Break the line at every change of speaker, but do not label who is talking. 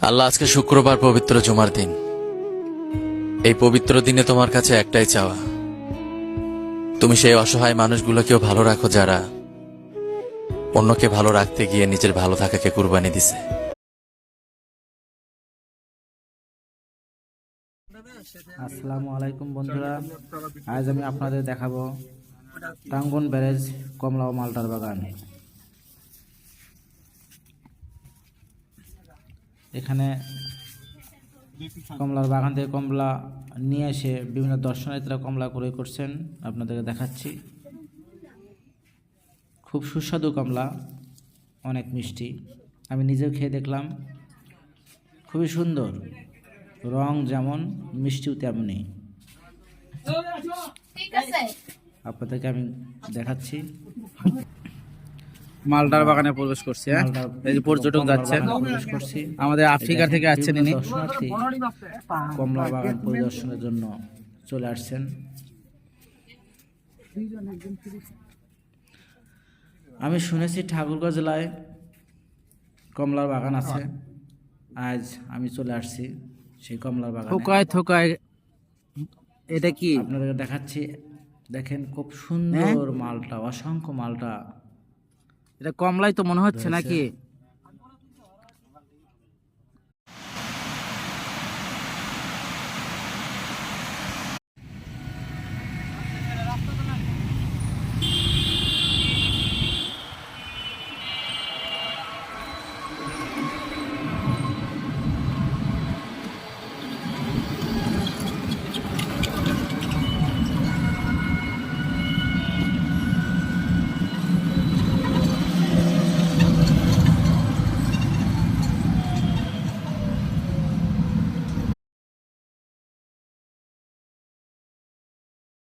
আল্লাহ, আজকে শুক্রবার, পবিত্র জুমার দিন। এই পবিত্র দিনে তোমার কাছে একটাই চাওয়া, তুমি সেই অসহায় মানুষগুলোকেও ভালো রাখো যারা অন্যকে ভালো রাখতে গিয়ে নিজের ভালো থাকাকে কুরবানি দিছে।
আসসালামু আলাইকুম বন্ধুরা, আজ আমি আপনাদের দেখাবো টাঙ্গন ব্যারেজ কমলা ও মালটার বাগান। এখানে কমলার বাগান থেকে কমলা নিয়ে এসে বিভিন্ন দর্শনার্থীরা কমলা ক্রয় করছেন, আপনাদেরকে দেখাচ্ছি। খুব সুস্বাদু কমলা, অনেক মিষ্টি। আমি নিজেও খেয়ে দেখলাম, খুবই সুন্দর, রং যেমন মিষ্টিও তেমনই। আপনাদেরকে আমি দেখাচ্ছি।
মালটার বাগানে প্রবেশ করছি। এই যে পর্যটক যাচ্ছেন,
প্রবেশ করছি।
আমাদের আফ্রিকা থেকে আসছেন ইনি।
দর্শনার্থী কমলা বাগান পরিদর্শনের জন্য চলে আসছেন। আমি শুনেছি ঠাকুরগাঁও জেলায় কমলার বাগান আছে। আজ আমি চলে আসছি সেই কমলার বাগানে।
থোকায় থোকায় এটা কি?
আপনাদেরকে দেখাচ্ছি, দেখেন খুব সুন্দর মালটা, অসংখ্য মালটা।
এটা কমলাই তো মনে হচ্ছে
ধরেছে।
নাকি?